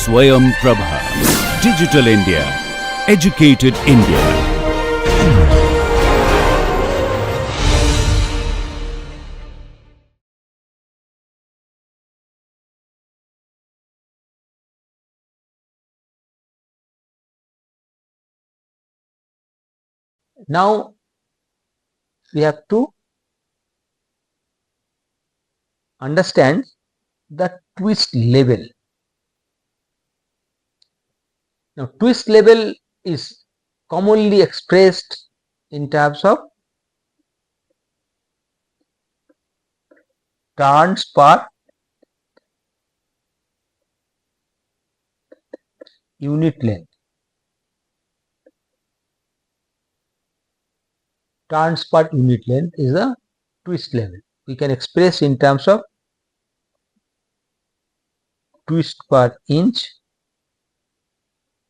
Swayam Prabha. Digital India. Educated India. Now we have to understand the twist level. Now twist level is commonly expressed in terms of turns per unit length. Turns per unit length is the twist level. We can express in terms of twist per inch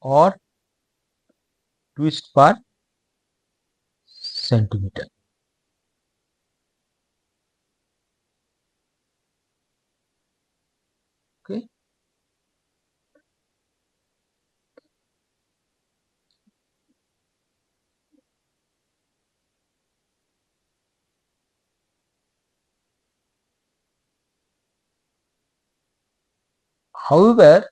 or twist per centimeter. Okay. However,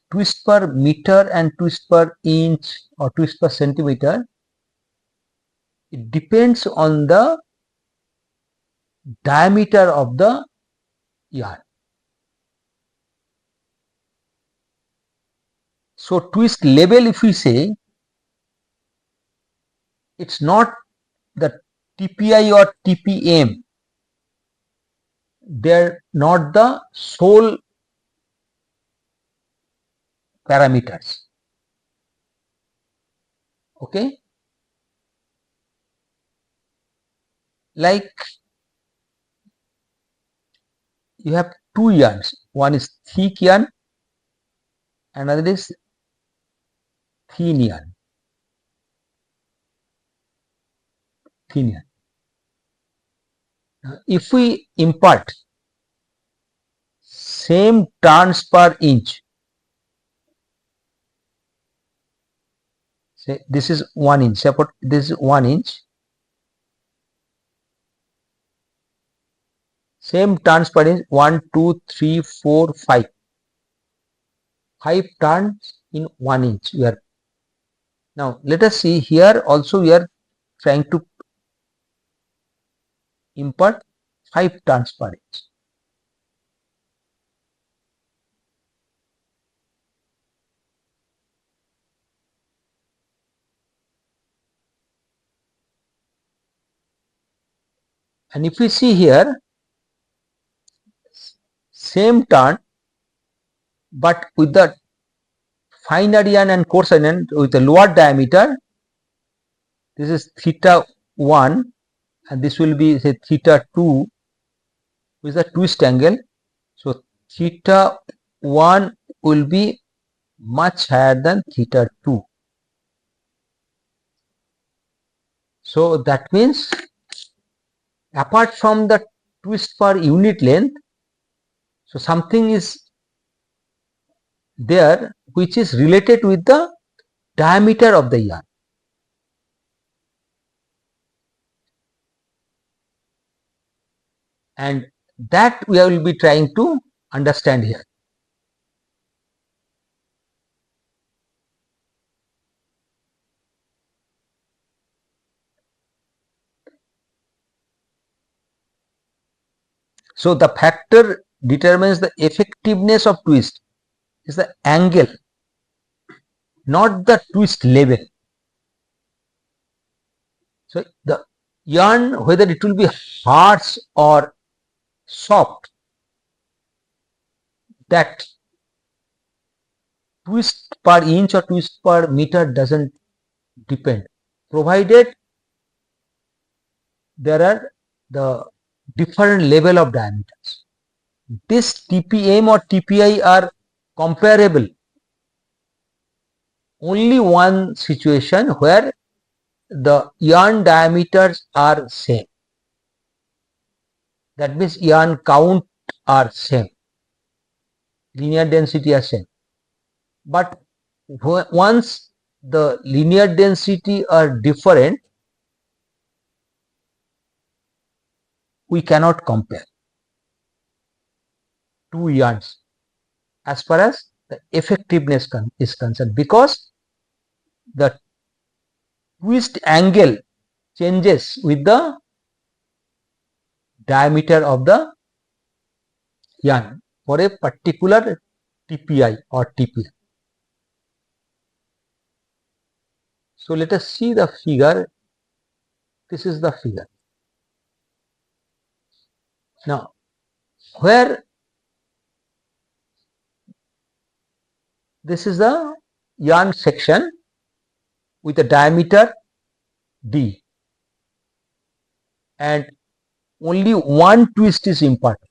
twist per meter and twist per inch or twist per centimeter, it depends on the diameter of the yarn. So twist level, if we say, it's not the TPI or TPM, they're not the sole parameters. Okay, like you have two yarns, one is thick yarn, another is thin yarn. Now, if we impart same turns per inch, say this is 1 inch, suppose this is 1 inch, same turns per inch, 1, 2, 3, 4, 5. 5 turns in 1 inch. Now let us see here also we are trying to impart 5 turns per inch. And if we see here, same turn but with the finer yarn and coarser yarn with a lower diameter, this is theta 1 and this will be say theta 2 with a twist angle. So theta 1 will be much higher than theta 2. So that means apart from the twist per unit length, so something is there which is related with the diameter of the yarn. And that we will be trying to understand here. So the factor determines the effectiveness of twist is the angle, not the twist level. So the yarn, whether it will be harsh or soft, that twist per inch or twist per meter doesn't depend, provided there are the different level of diameters. This TPM or TPI are comparable only one situation where the yarn diameters are same. That means yarn count are same, linear density are same. but once the linear density are different, we cannot compare two yarns as far as the effectiveness is concerned, because the twist angle changes with the diameter of the yarn for a particular TPI or TPI. So let us see the figure. This is the figure. Now, where this is the yarn section with a diameter D, and only one twist is imparted.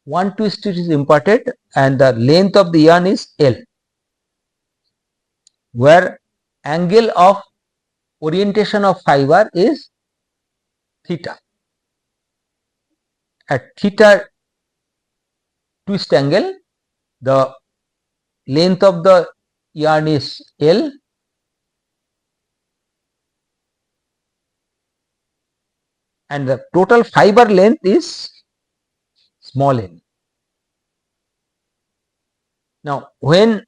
One twist is imparted and the length of the yarn is L, where angle of orientation of fiber is theta. At theta twist angle, the length of the yarn is L, and the total fiber length is small n. Now, when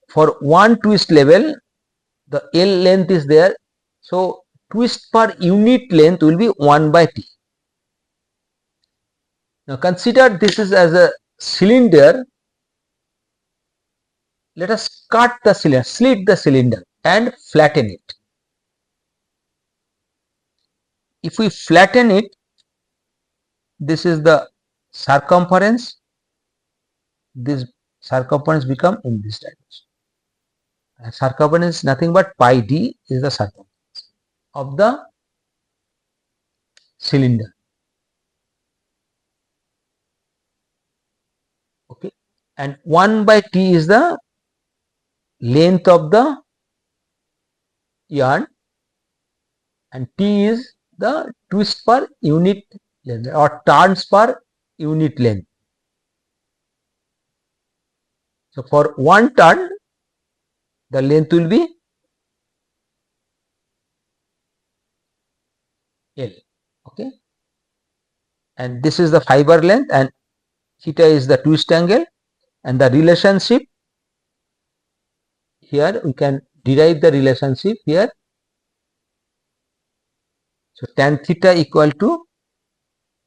for one twist level the L length is there, so twist per unit length will be 1 by T. Now consider this is as a cylinder. Let us cut the cylinder, slit the cylinder and flatten it. If we flatten it, this is the circumference. This circumference become in this direction. And circumference is nothing but pi d is the circumference of the cylinder. Okay, and 1 by T is the length of the yarn, and T is the twist per unit length or turns per unit length. So for one turn, the length will be L. Okay, and this is the fiber length, and theta is the twist angle, and the relationship here we can derive the relationship here. So tan theta equal to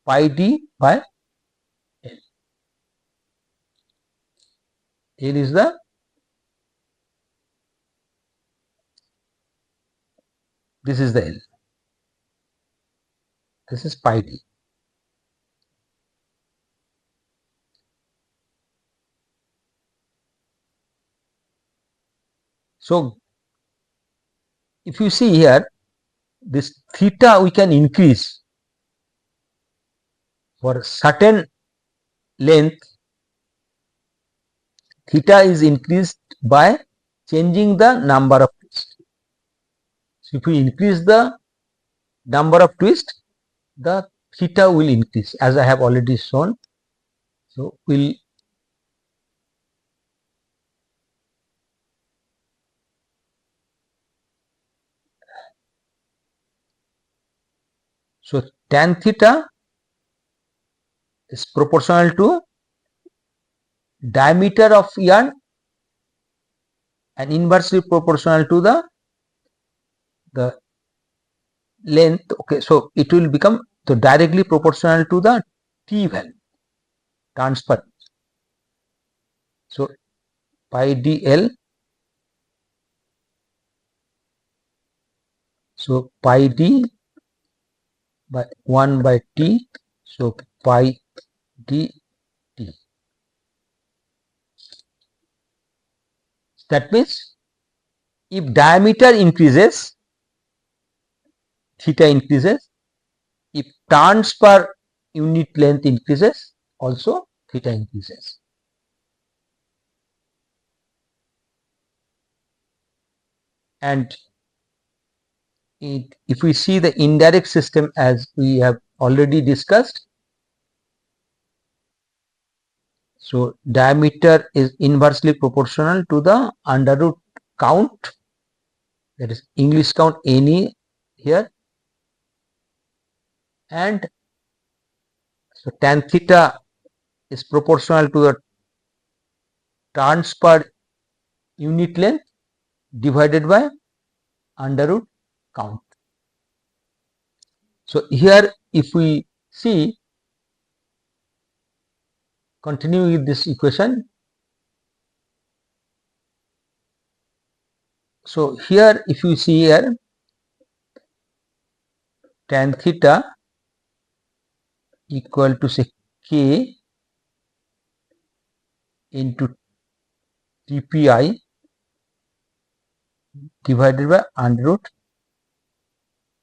pi d by L. L is the this is the L. This is pi d. So if you see here, this theta we can increase for certain length. Theta is increased by changing the number of twists. So if we increase the number of twists, the theta will increase, as I have already shown. So so tan theta is proportional to diameter of yarn and inversely proportional to the length. Okay, so it will become so directly proportional to the T value, turns per. So pi dl, so pi d by 1 by T, so pi d T. That means if diameter increases, theta increases. If turns per unit length increases, also theta increases. And if we see the indirect system, as we have already discussed, So diameter is inversely proportional to the under root count, that is English count NE here, and so tan theta is proportional to the turns per unit length divided by under root count. So here if we see, continue with this equation. So here if you see here, tan theta equal to say K into TPI divided by under root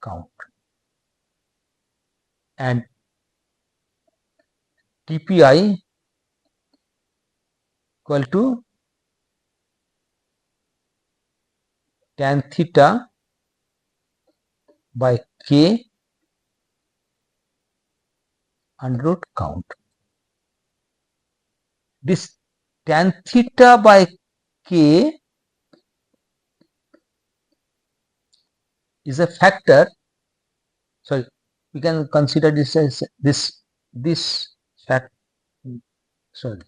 count, and TPI equal to tan theta by K under root count. This tan theta by K is a factor. Sorry, we can consider this as this fact. Sorry,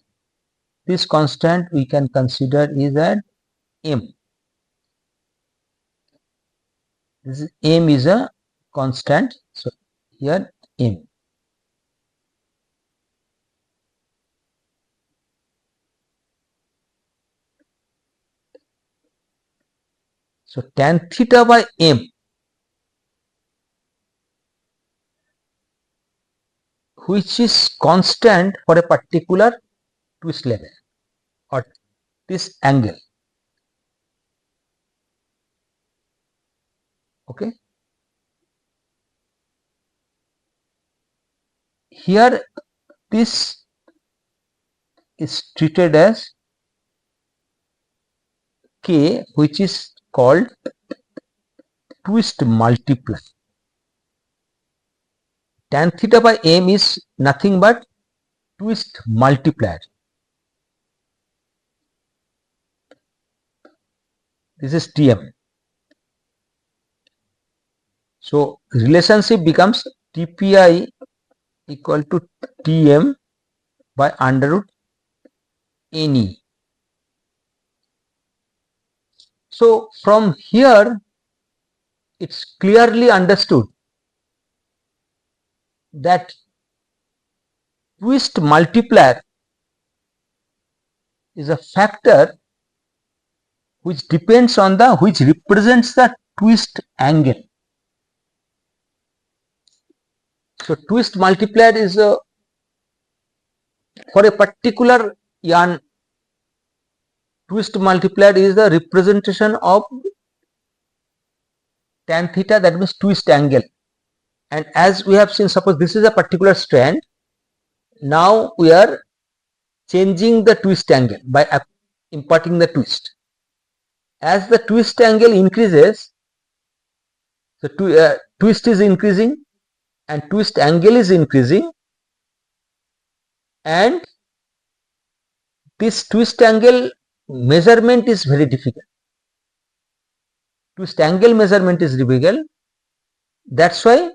this constant we can consider is at M. This is M is a constant. So here M. So tan theta by M, which is constant for a particular twist level or this angle. Okay. Here this is treated as K, which is called twist multiply. Tan theta by M is nothing but twist multiplier. This is Tm. So relationship becomes TPI equal to Tm by under root Ne. So from here it's clearly understood that twist multiplier is a factor which depends on which represents the twist angle. So twist multiplier is for a particular yarn, twist multiplier is the representation of tan theta, that means twist angle. And as we have seen, suppose this is a particular strand, now we are changing the twist angle by imparting the twist. As the twist angle increases, the twist is increasing and twist angle is increasing, and this twist angle measurement is very difficult. Twist angle measurement is difficult, that's why,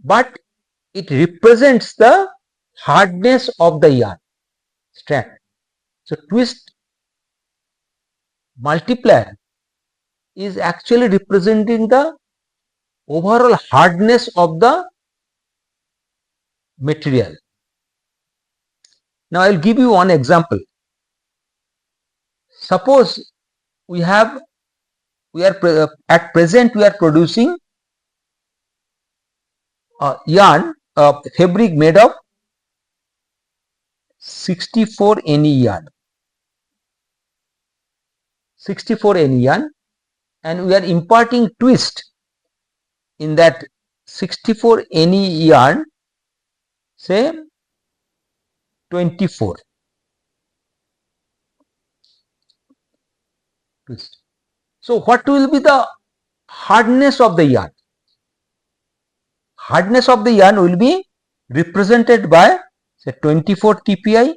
but it represents the hardness of the yarn strand. So twist multiplier is actually representing the overall hardness of the material. Now I will give you one example. Suppose at present we are producing a yarn, fabric made of 64 NE yarn. 64 NE yarn, and we are imparting twist in that 64 NE yarn, say 24 twist. So what will be the hardness of the yarn? Hardness of the yarn will be represented by say 24 TPI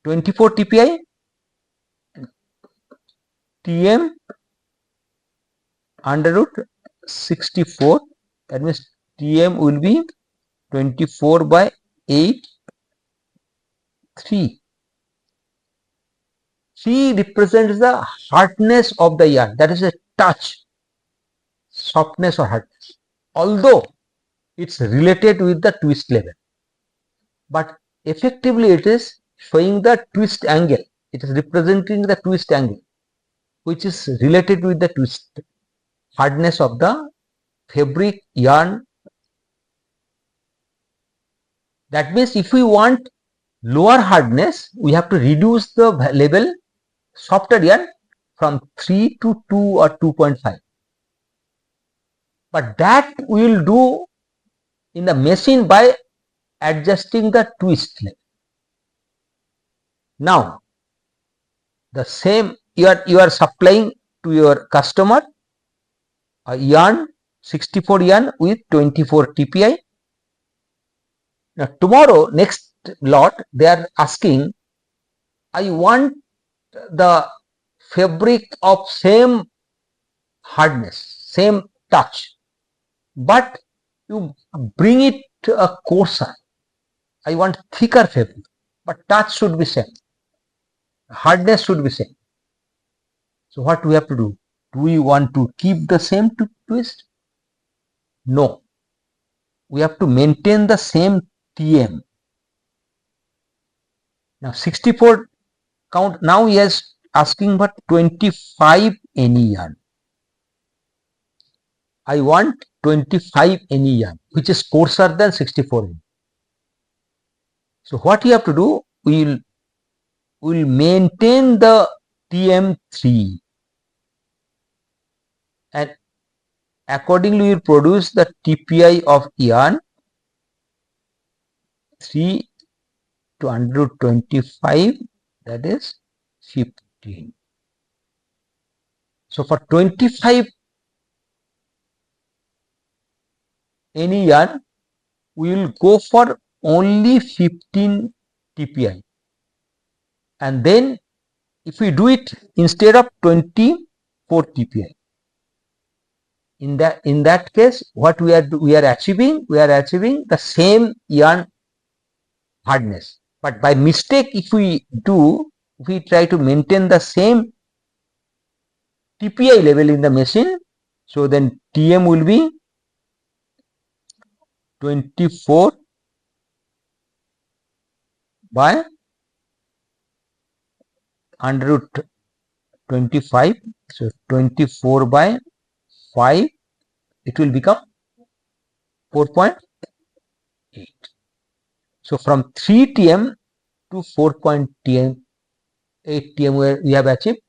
24 TPI, Tm under root 64, that means Tm will be 24 by 8, 3. 3 represents the hardness of the yarn, that is a touch, softness or hardness, although it's related with the twist level, but effectively it is showing the twist angle, it is representing the twist angle which is related with the twist hardness of the fabric yarn. That means if we want lower hardness, we have to reduce the level softer yarn from 3 to 2 or 2.5. But that we will do in the machine by adjusting the twist level. Now, the same you are supplying to your customer a yarn 64 yarn with 24 TPI. Now tomorrow, next lot, they are asking, I want the fabric of same hardness, same touch, but you bring it to a coarser. I want thicker fabric, but touch should be same, hardness should be same. So what do we have to do? Do we want to keep the same twist? No. We have to maintain the same Tm. Now 64 count, now he is asking for 25 any yarn. I want 25 any yarn, which is coarser than 64 N. So what you have to do, we will maintain the Tm3 and accordingly we will produce the TPI of yarn 3 to 125, that is 15. So for 25 any yarn, we will go for only 15 TPI, and then if we do it instead of 24 TPI, in that case what we are achieving the same yarn hardness, but by mistake if we try to maintain the same TPI level in the machine, so then Tm will be 24 by under root 25, so 24 by 5, it will become 4.8. So from 3 Tm to 4.8 Tm we have achieved.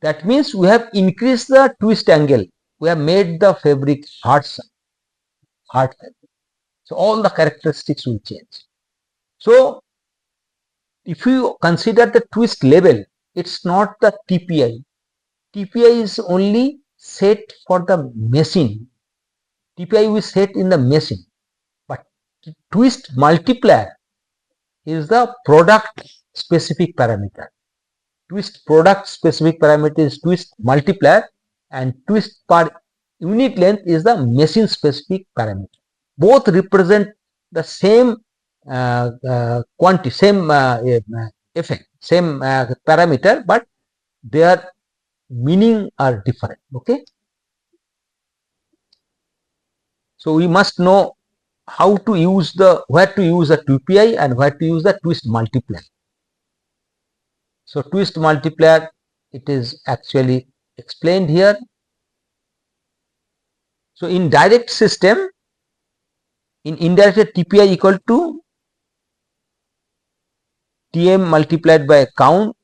That means we have increased the twist angle, we have made the fabric hard fabric. So all the characteristics will change. So if you consider the twist level, it's not the TPI. TPI is only set for the machine. TPI we set in the machine, but twist multiplier is the product specific parameter. Twist product specific parameter is twist multiplier, and twist per unit length is the machine specific parameter. Both represent the same quantity, same effect, same parameter, but their meaning are different. Okay. So we must know how to use where to use the TPI and where to use the twist multiplier. So twist multiplier, it is actually explained here. So in direct system, in indirect TPI equal to Tm multiplied by count.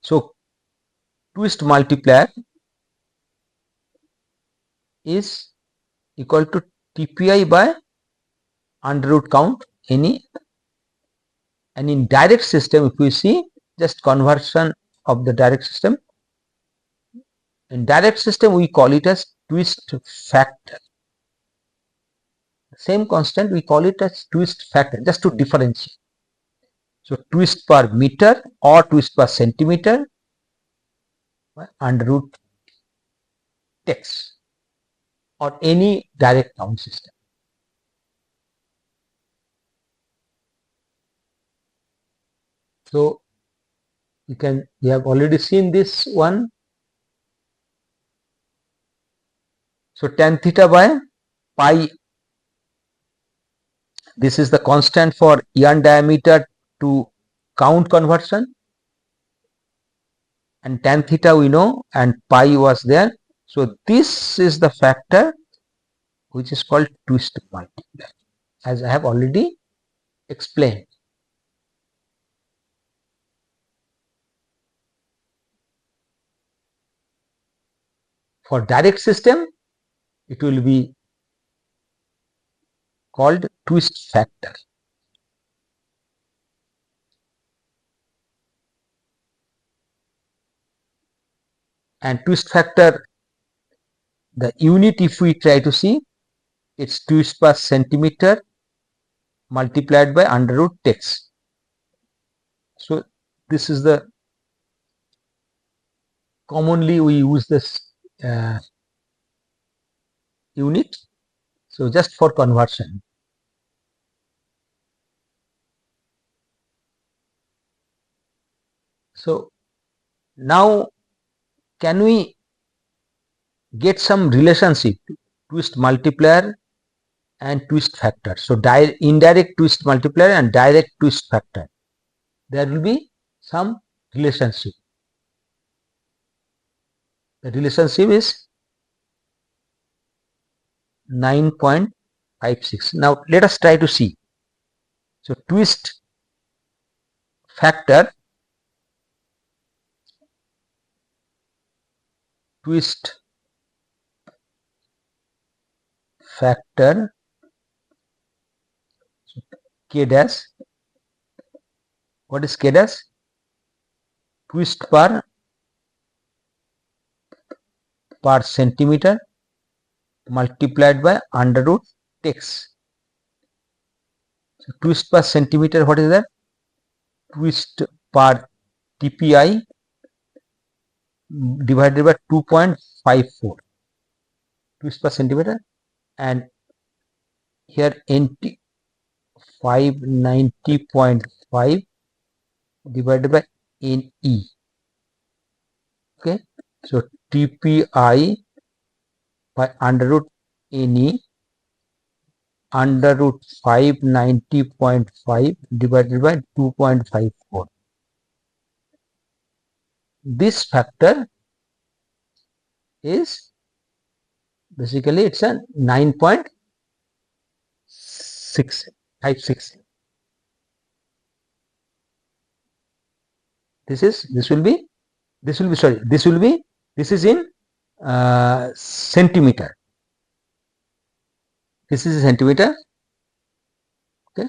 So twist multiplier is equal to TPI by under root count any, and in direct system if we see just conversion of the direct system, in direct system we call it as twist factor. Same constant we call it as twist factor just to differentiate. So twist per meter or twist per centimeter by under root text or any direct count system. So we have already seen this one. So tan theta by pi, this is the constant for yarn diameter to count conversion, and tan theta we know and pi was there. So this is the factor which is called twist multiplier, as I have already explained. For direct system, it will be called twist factor. And twist factor, the unit, if we try to see, it's twist per centimeter multiplied by under root text. So this is the commonly we use this unit. So just for conversion. So now can we get some relationship, twist multiplier and twist factor? So indirect twist multiplier and direct twist factor, there will be some relationship. The relationship is 9.56. Now let us try to see. So twist factor, K dash, what is K dash? Twist per centimeter multiplied by under root text. So twist per centimeter, what is that? Twist per TPI divided by 2.54 twist per centimeter, and here NT 590.5 divided by NE. Okay, so TPI by under root NE under root 590.5 divided by 2.54. This factor is basically it's a 9.656. This will be this is in centimeter. This is a centimeter. Okay,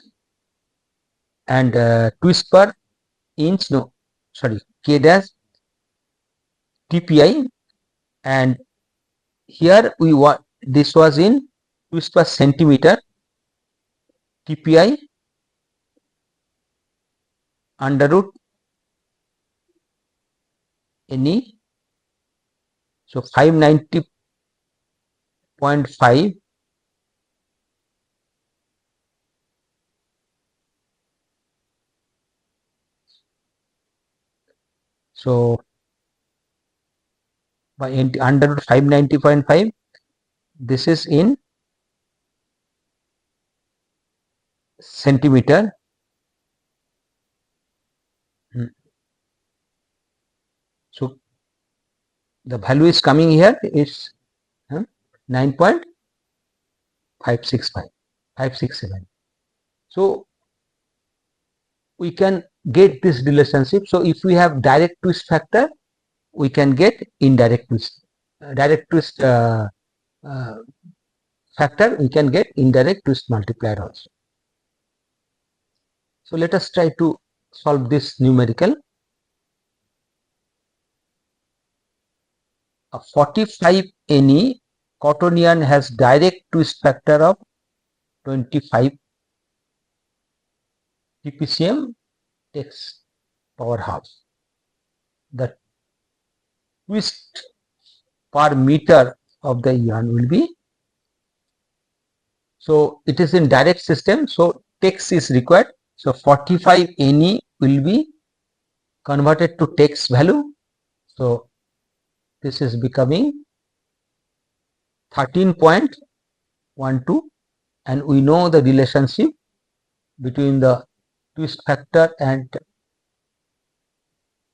and twist per inch, no, sorry, K dash TPI, and here we want, this was in twist per centimeter TPI under root NE. So 590.5 so by under root 590.5, this is in centimeter. So the value is coming here is 9.567. So we can get this relationship. So if we have direct twist factor, we can get indirect twist. Direct twist factor, we can get indirect twist multiplier also. So let us try to solve this numerical. A 45 NE cotton yarn has direct twist factor of 25 TPCM takes power half. The twist per meter of the yarn will be, so it is in direct system, so text is required. So 45 Ne will be converted to text value. So this is becoming 13.12, and we know the relationship between the twist factor and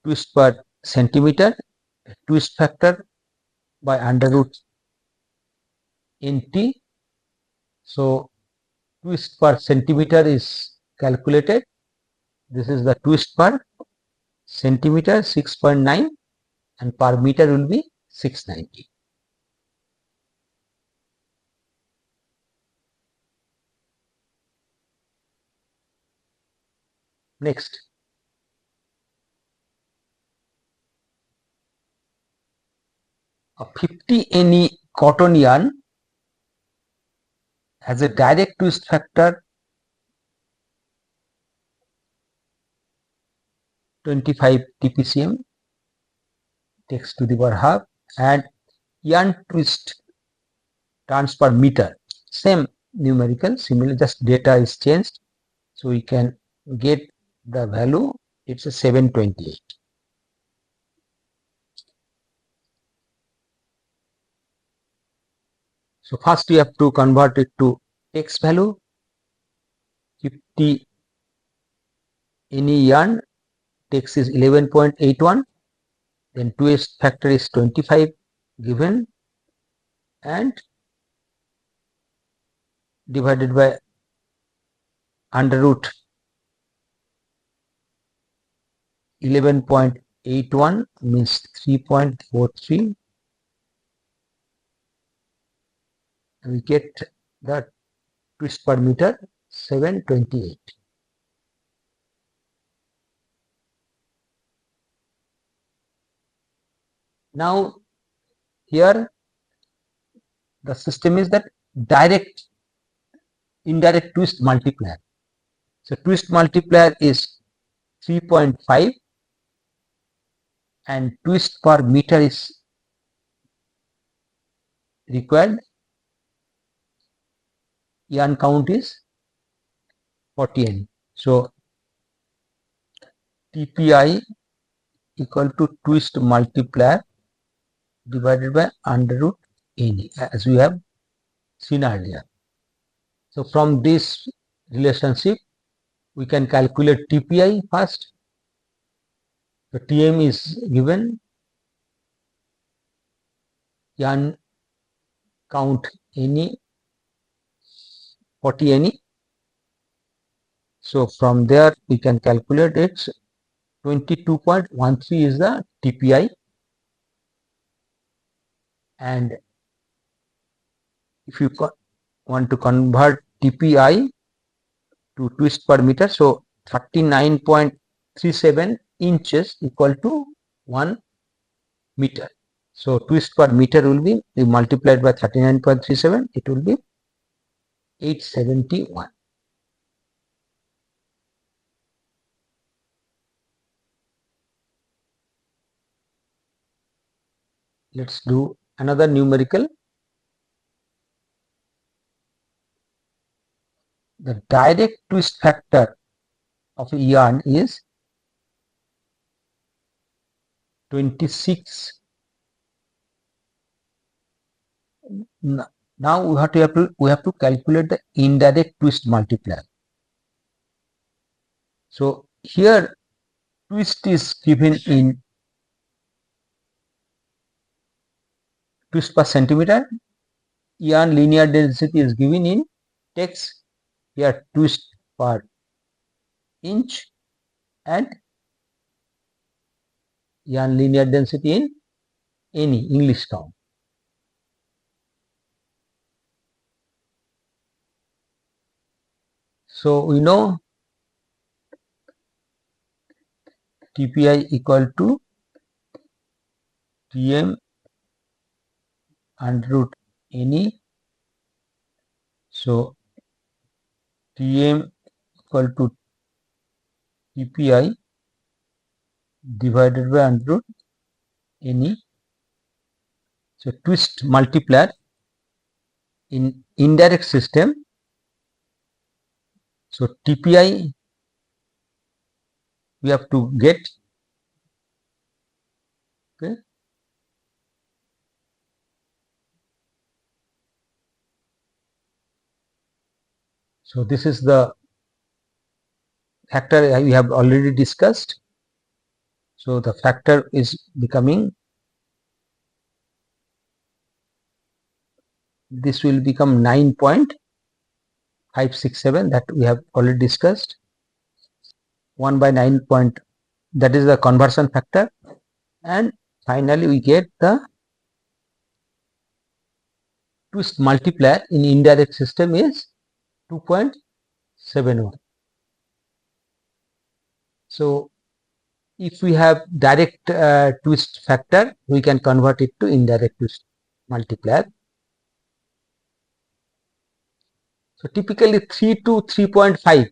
twist per centimeter. Twist factor by under root nt. So twist per centimeter is calculated. This is the twist per centimeter, 6.9, and per meter will be 690. Next, a 50 Ne cotton yarn has a direct twist factor 25 TPCM, text to the power half, and yarn twist turns per meter, same numerical, similar, just data is changed, so we can get the value. It's a 728. So first we have to convert it to text value. 50 Ne yarn, text is 11.81, then twist factor is 25 given, and divided by under root 11.81 means 3.43, and we get the twist per meter 728. Now here the system is that direct indirect twist multiplier. So twist multiplier is 3.5 and twist per meter is required. Yarn count is 40 N. So TPI equal to twist multiplier divided by under root Ne, as we have seen earlier. So from this relationship we can calculate TPI first. The Tm is given, yarn count Ne 40 Ne. So from there we can calculate it. 22.13 is the TPI, and if you want to convert TPI to twist per meter, so 39.37 inches equal to 1 meter. So twist per meter will be multiplied by 39.37, it will be 871. Let's do another numerical. The direct twist factor of a yarn is 26. Now we have to calculate the indirect twist multiplier. So here twist is given in twist per centimeter, yarn linear density is given in text, here twist per inch, and yarn linear density in any English term. So we know TPI equal to Tm under root Ne. So Tm equal to TPI divided by under root NE. So twist multiplier in indirect system. So TPI we have to get, okay. So this is the factor we have already discussed. So the factor is becoming, this will become 9.567, that we have already discussed. 1 by 9 point, that is the conversion factor, and finally we get the twist multiplier in indirect system is 2.71. So if we have direct twist factor, we can convert it to indirect twist multiplier. So typically 3 to 3.5,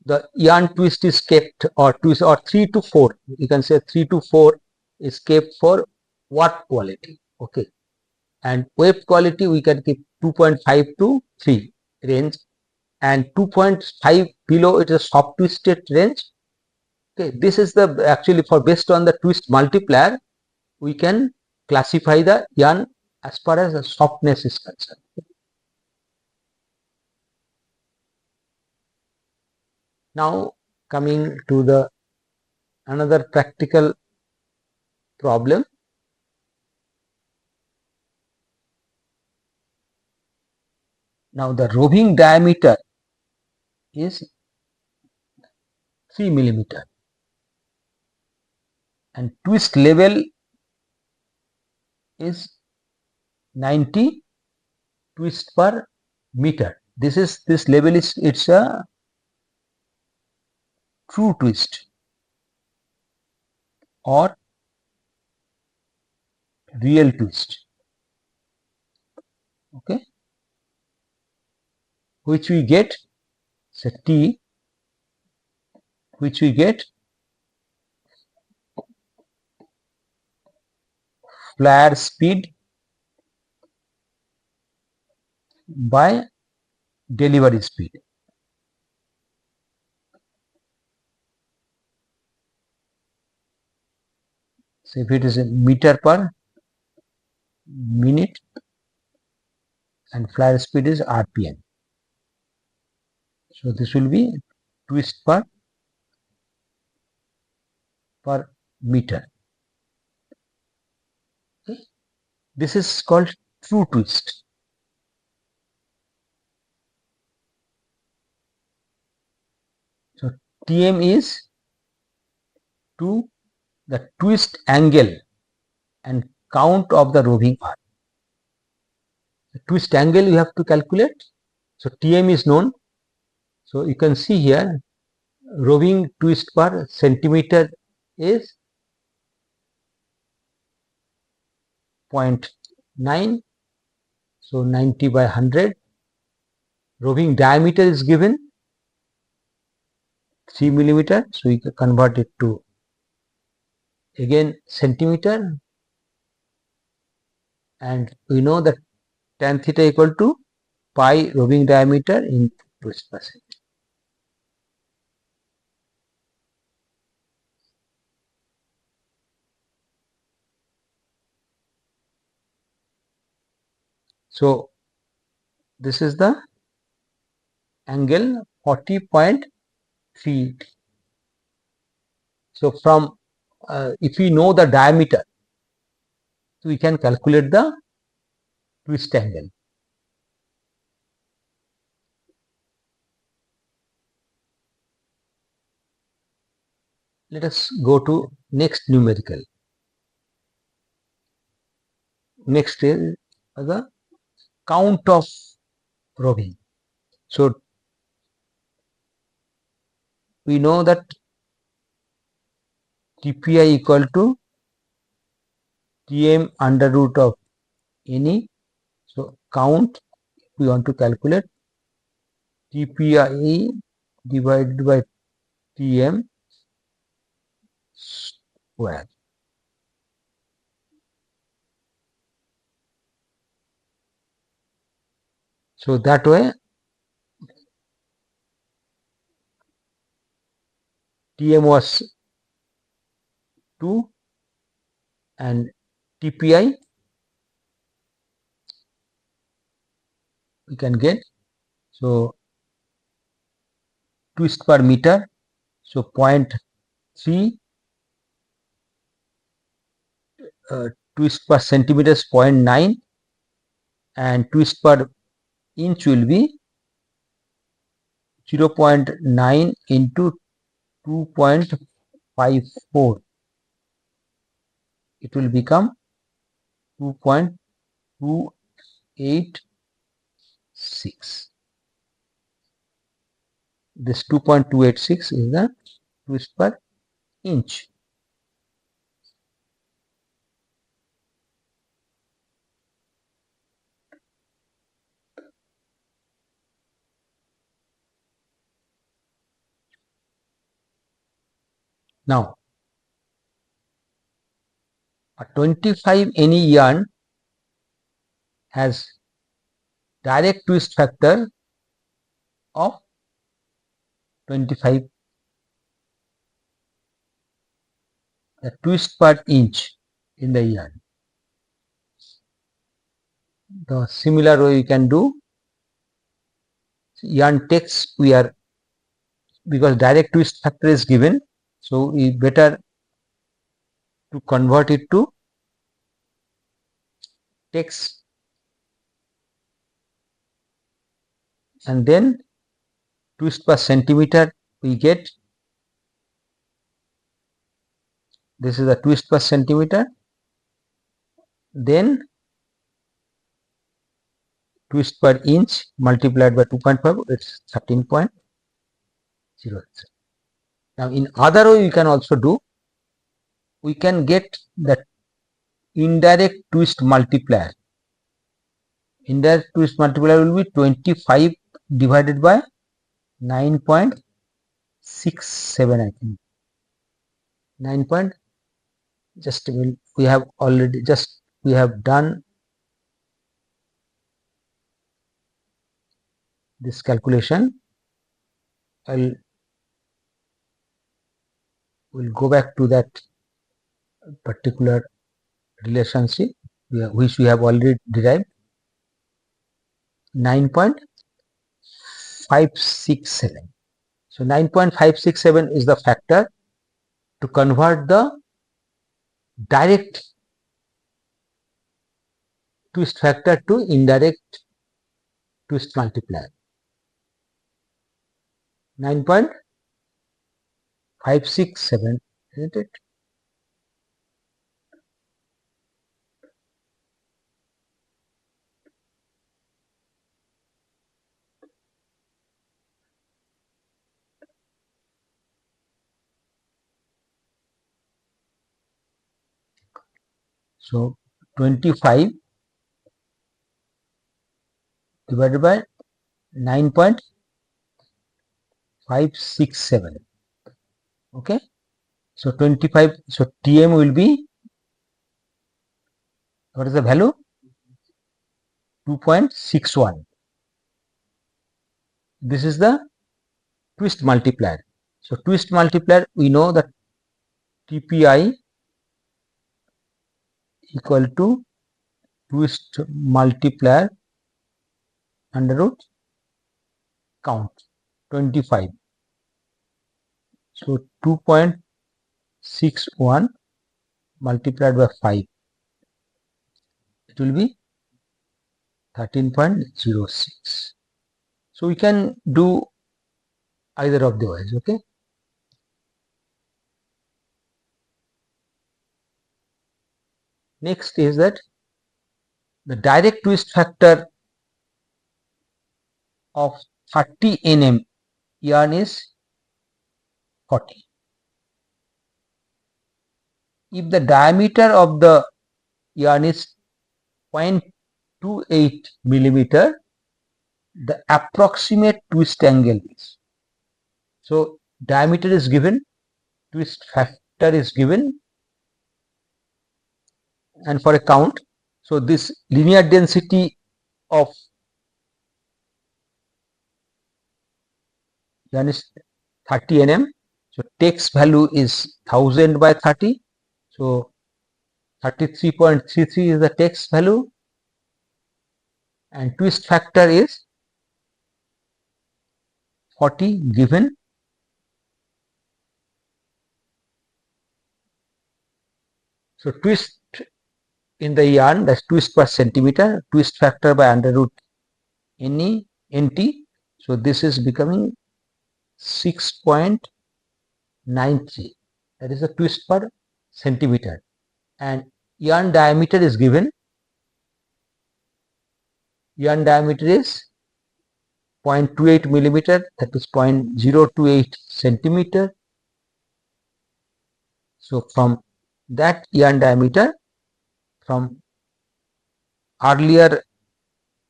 the yarn twist is kept, or twist, or 3 to 4, you can say 3 to 4 is kept for watt quality, okay. And wave quality we can keep 2.5 to 3 range, and 2.5 below it is soft twisted range, okay. This is the actually for based on the twist multiplier we can classify the yarn as far as the softness is concerned. Now coming to the another practical problem. Now the roving diameter is 3 millimeter and twist level is 90 twist per meter. This level is, it's a true twist or real twist, okay, which we get, so T, which we get flare speed by delivery speed. So if it is a meter per minute and flare speed is RPM. So this will be twist per meter. Okay. This is called true twist. So Tm is to the twist angle and count of the roving arm. The twist angle you have to calculate. So Tm is known. So you can see here roving twist per centimeter is 0.9. So 90 by 100. Roving diameter is given 3 millimeter. So you can convert it to again centimeter, and we know that tan theta equal to pi roving diameter in twist percent. So this is the angle 40.3. So from if we know the diameter, so we can calculate the twist angle. Let us go to next numerical. Next is the count of roving. So we know that TPI equal to Tm under root of NE. So count, we want to calculate TPI divided by Tm. square. So that way Tm was 2 and TPI we can get, so twist per meter, so 0.3, twist per centimeter is 0.9, and twist per inch will be 0.9 into 2.54. It will become 2.286. This 2.286 is the twist per inch. Now, a 25 NE yarn has direct twist factor of 25. The twist per inch in the yarn. The similar way you can do, yarn takes, we are, because direct twist factor is given, so we better to convert it to text, and then twist per centimeter we get, this is the twist per centimeter, then twist per inch multiplied by 2.5, it's 13.0. Now in other way we can also do, we can get the indirect twist multiplier. Indirect twist multiplier will be 25 divided by 9.67, I think. 9. Just a minute, we have already we have done this calculation. We'll go back to that particular relationship which we have already derived. 9.567. So 9.567 is the factor to convert the direct twist factor to indirect twist multiplier. 9.567, isn't it? So 25 divided by 9.567. Okay, so 25, so Tm will be, what is the value? 2.61. This is the twist multiplier. So twist multiplier, we know that TPI equal to twist multiplier under root count 25. So 2.61 multiplied by 5, it will be 13.06. So we can do either of the ways. Okay. Next is that the direct twist factor of 30 nm yarn is 40. If the diameter of the yarn is 0.28 millimeter, the approximate twist angle is, so diameter is given, twist factor is given, and for a count. So this linear density of yarn is 30 nm. So text value is 1000 by 30. So 33.33 is the text value, and twist factor is 40 given. So twist in the yarn, that's twist per centimeter, twist factor by under root NT. So this is becoming 6.93. That is the twist per centimeter, and yarn diameter is given. Yarn diameter is 0.28 millimeter, that is 0.028 centimeter. So from that yarn diameter, from earlier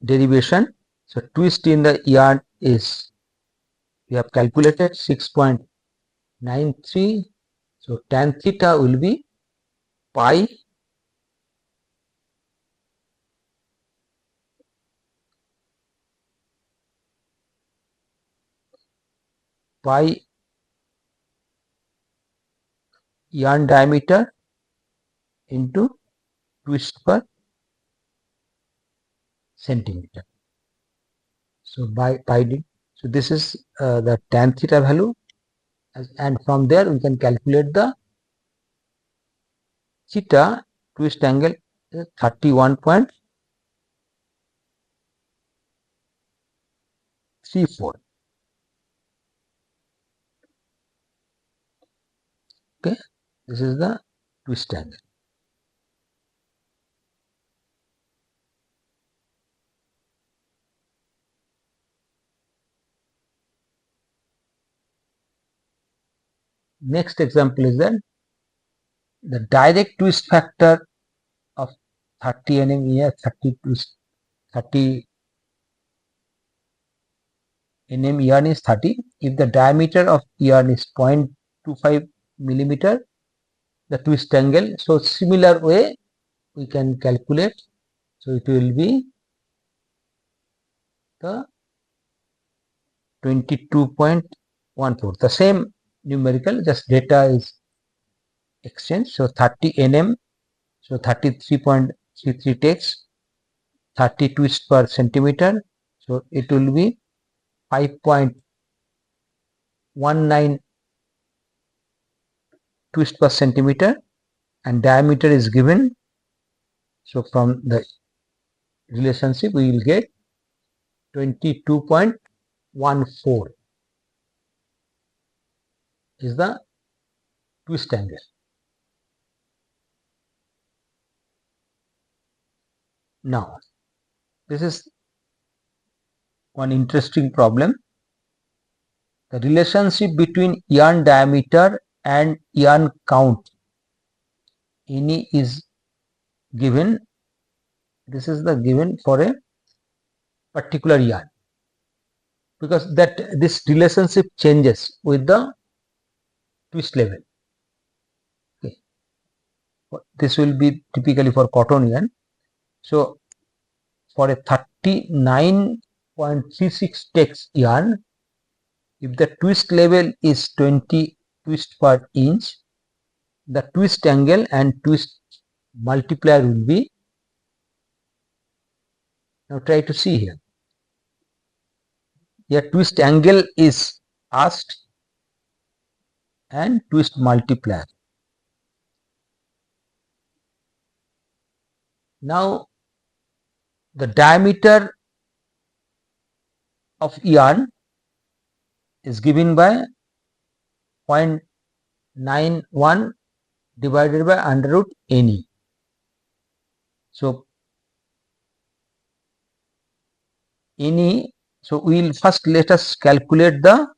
derivation, so twist in the yarn is, we have calculated 6.93. So tan theta will be pi yarn diameter into twist per centimeter. So by pi d. So this is the tan theta value, and from there we can calculate the theta twist angle is 31.34. Okay, this is the twist angle. Next example is that the direct twist factor of 30 nm here, 30 nm yarn is 30. If the diameter of yarn is 0.25 millimeter, the twist angle. So similar way we can calculate. So it will be the 22.14. The same numerical, just data is exchanged. So 30 nm, so 33.33 takes 30 twist per centimeter. So it will be 5.19 twist per centimeter, and diameter is given. So from the relationship we will get 22.14 is the twist angle. Now this is one interesting problem. The relationship between yarn diameter and yarn count NE is given. This is the given for a particular yarn, because that this relationship changes with the twist level. Okay. This will be typically for cotton yarn. So for a 39.36 text yarn, if the twist level is 20 twist per inch, the twist angle and twist multiplier will be, now try to see here. Here twist angle is asked and twist multiplier. Now the diameter of yarn is given by 0.91 divided by under root NE. So NE, so we will first let us calculate the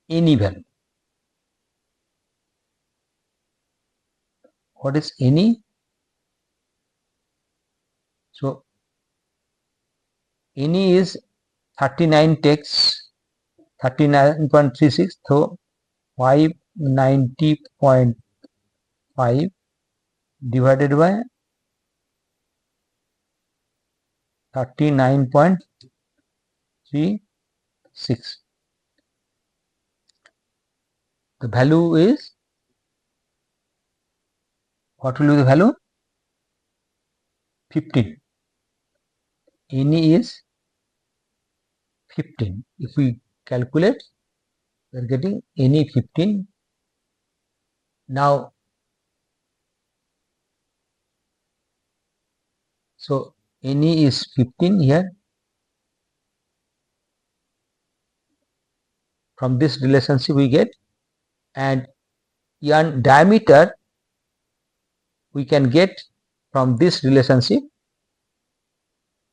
NE value. What is NE? So NE is 39 takes 39.36, so 590.5 divided by 39.36. The value is, what will be the value? 15. Ne is 15. If we calculate, we are getting Ne 15. Now, so Ne is 15 here. From this relationship we get, and yarn diameter we can get from this relationship.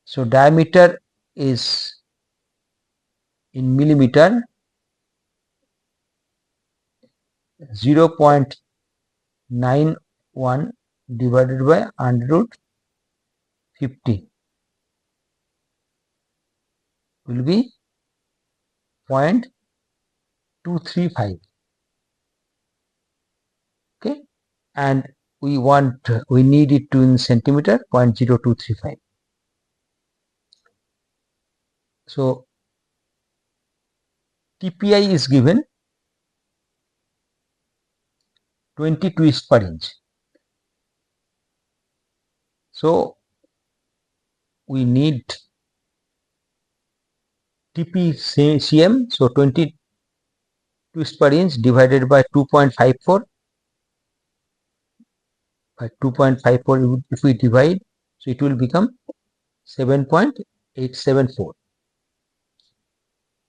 So diameter is in millimeter, 0.91 divided by under root 50 will be 0.235. Okay, and we need it to in centimeter, 0.0235. So TPI is given 20 twists per inch. So we need TPCM, so 20 twists per inch divided by 2.54. By 2.54 if we divide, so it will become 7.874.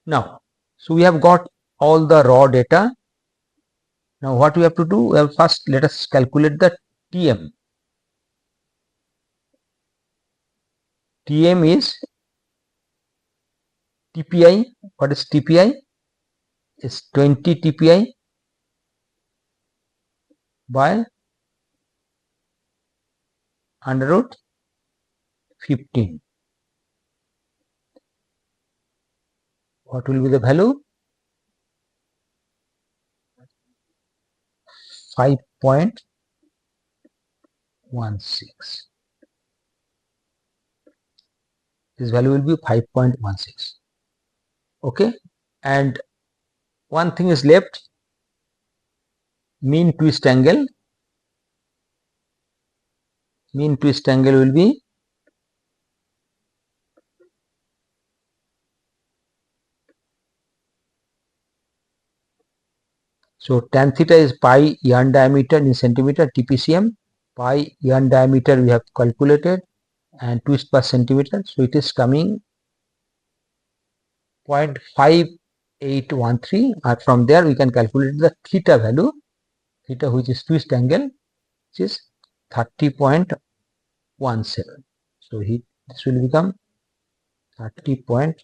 Now, so we have got all the raw data. Now what we have to do, well, first let us calculate the TM. TM is TPI. What is TPI? Is 20 TPI by under root 15. What will be the value? 5.16. This value will be 5.16. Okay, and one thing is left, mean twist angle. Mean twist angle will be so tan theta is pi yarn diameter in centimeter, TPCM. Pi yarn diameter we have calculated, and twist per centimeter, so it is coming 0.5813, and from there we can calculate the theta value, theta which is twist angle, which is 30.17. So this will become 30.17.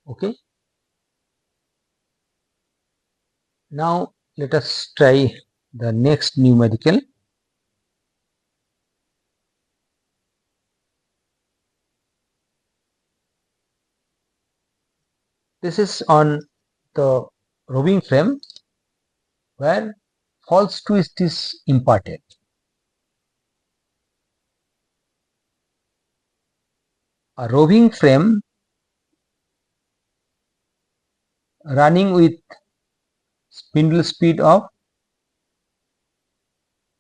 Okay. Now let us try the next numerical. This is on the roving frame where false twist is imparted. A roving frame running with spindle speed of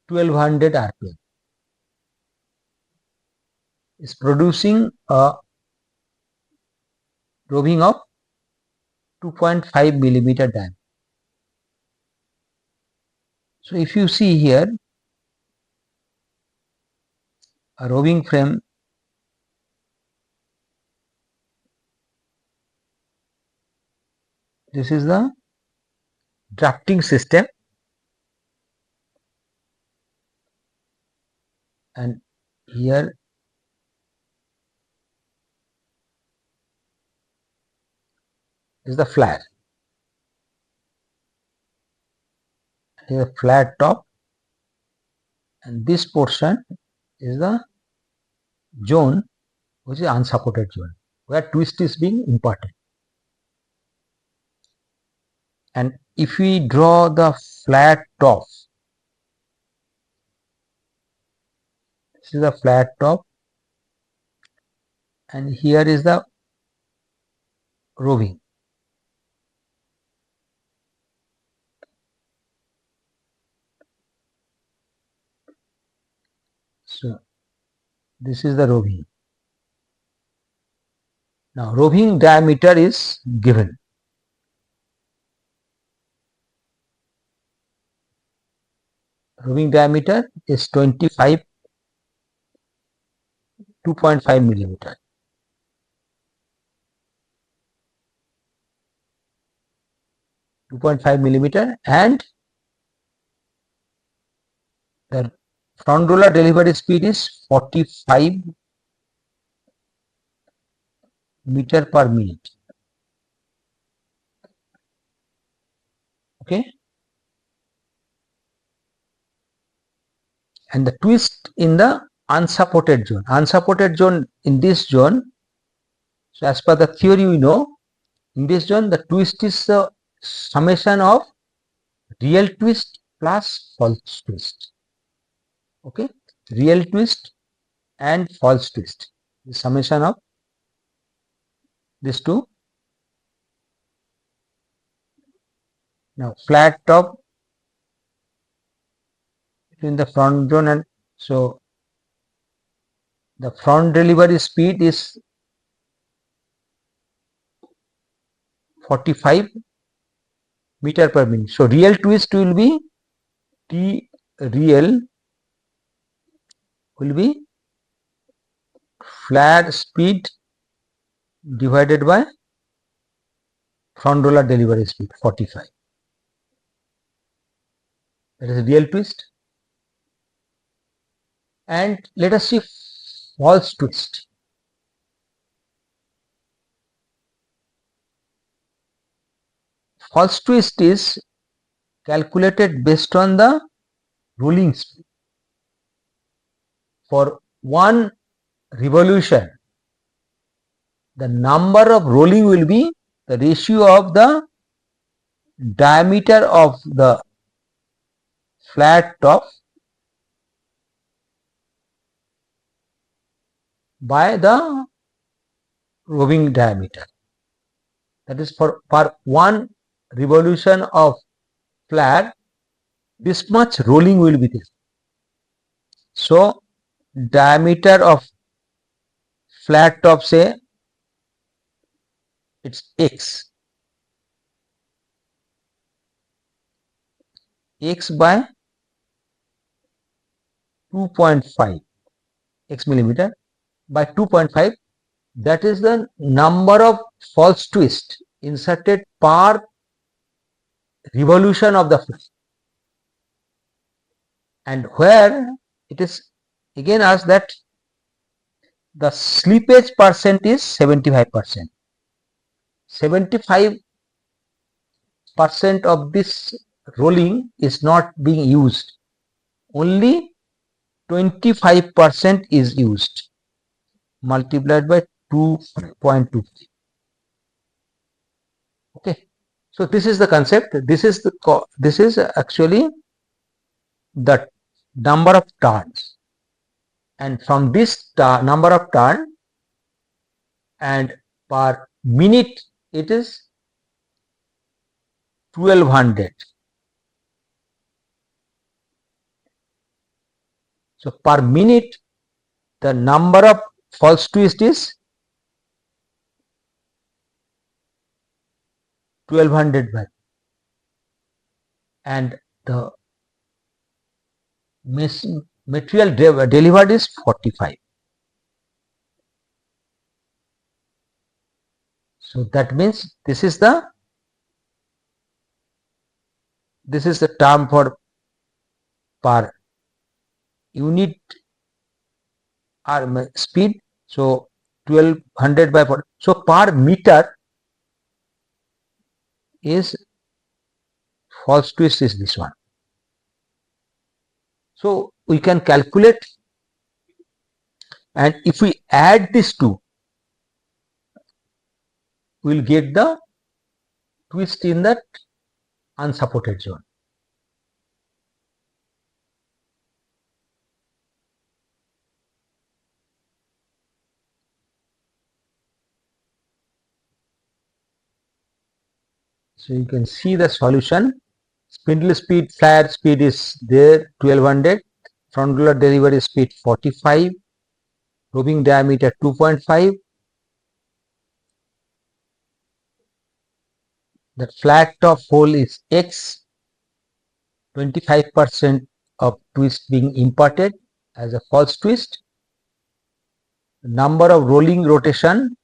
1200 rpm is producing a roving of 2.5 millimeter diameter. So if you see here, a roving frame this is the drafting system, and here is the flat. Here flat top, and this portion is the zone which is unsupported zone, where twist is being imparted. And if we draw the flat top, this is the flat top, and here is the roving. So this is the roving. Now roving diameter is given. Roving diameter is 2.5 millimeter. 2.5 millimeter, and the front roller delivery speed is 45 meter per minute. Okay, and the twist in the unsupported zone. Unsupported zone, in this zone, so as per the theory we know, in this zone the twist is the summation of real twist plus false twist. Okay, real twist and false twist, the summation of these two. Now flat top between the front zone, and so the front delivery speed is 45 meter per minute. So real twist will be T real will be flat speed divided by front roller delivery speed 45. That is real twist. And let us see false twist. False twist is calculated based on the rolling speed. For one revolution, the number of rolling will be the ratio of the diameter of the flat top by the roving diameter. That is, for one revolution of flat, this much rolling will be there. So diameter of flat top, say it's x by 2.5 x millimeter by 2.5, that is the number of false twist inserted per revolution of the flat. And where it is again asked that the slippage percent is 75%. 75% of this rolling is not being used. Only 25% is used, multiplied by 2.2. Okay, so this is the concept. This is actually the number of turns, and from this number of turn and per minute, it is 1200. So per minute, the number of false twist is 1200 by, and the material delivered is 45. So that means this is the term for per unit speed. So 1200 by 40. So per meter is false twist is this one. So we can calculate and if we add these two, we will get the twist in that unsupported zone. So you can see the solution. Spindle speed, flare speed is there 1200, front roller delivery speed 45, roving diameter 2.5. The flat top hole is X, 25% of twist being imparted as a false twist. Number of rolling rotation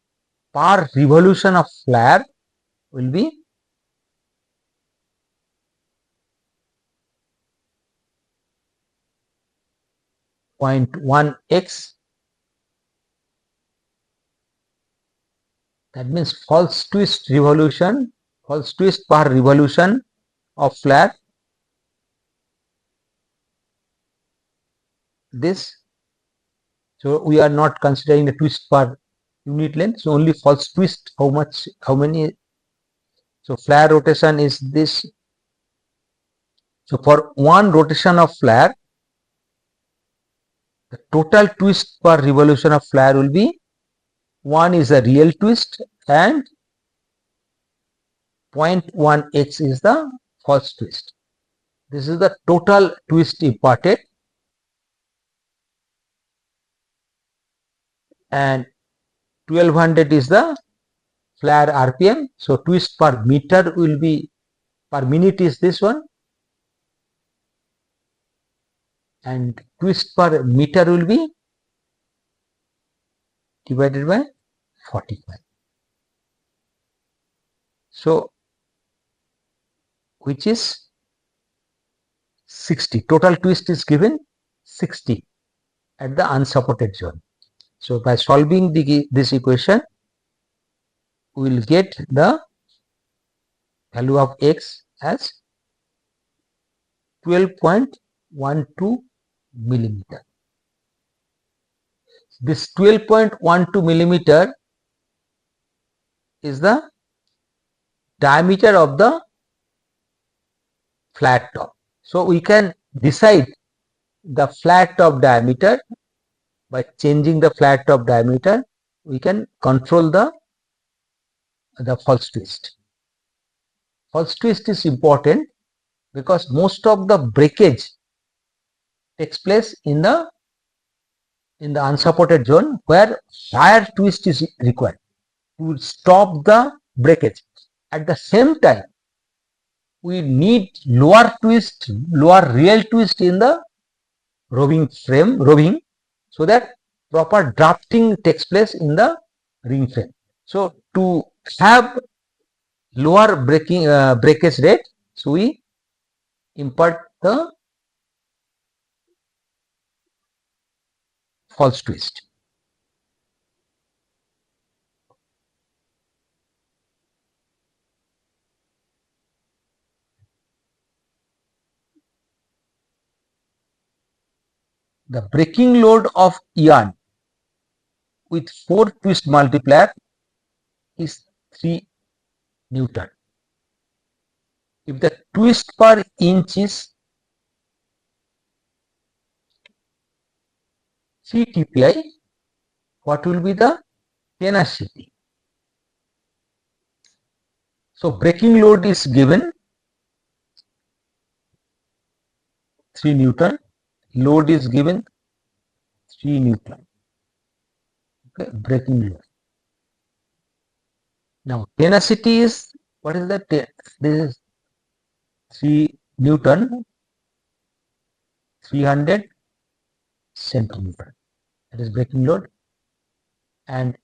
per revolution of flare will be 0.1x. That means false twist per revolution of flare. This, so we are not considering the twist per unit length, so only false twist, how many. So flare rotation is this. So for one rotation of flare, the total twist per revolution of flare will be 1 is a real twist and 0.1x is the false twist. This is the total twist imparted, and 1200 is the flare RPM. So twist per meter will be, per minute is this one, and twist per meter will be divided by 45. So which is 60. Total twist is given 60 at the unsupported zone. So by solving this equation, we will get the value of x as 12.12 millimeter. This 12.12 millimeter is the diameter of the flat top. So we can decide the flat top diameter by changing the flat top diameter. We can control the false twist. False twist is important because most of the breakage takes place in the unsupported zone where higher twist is required to stop the breakage. At the same time, we need lower real twist in the roving, so that proper drafting takes place in the ring frame. So to have lower breakage rate, so we impart the false twist. The breaking load of yarn with 4 twist multiplier is 3 Newton. If the twist per inch is 3 TPI, what will be the tenacity? So breaking load is given 3 Newton, load is given 3 Newton. Okay, breaking load. Now tenacity is, what is that? This is 3 Newton, 300 centimeter. That is breaking load, and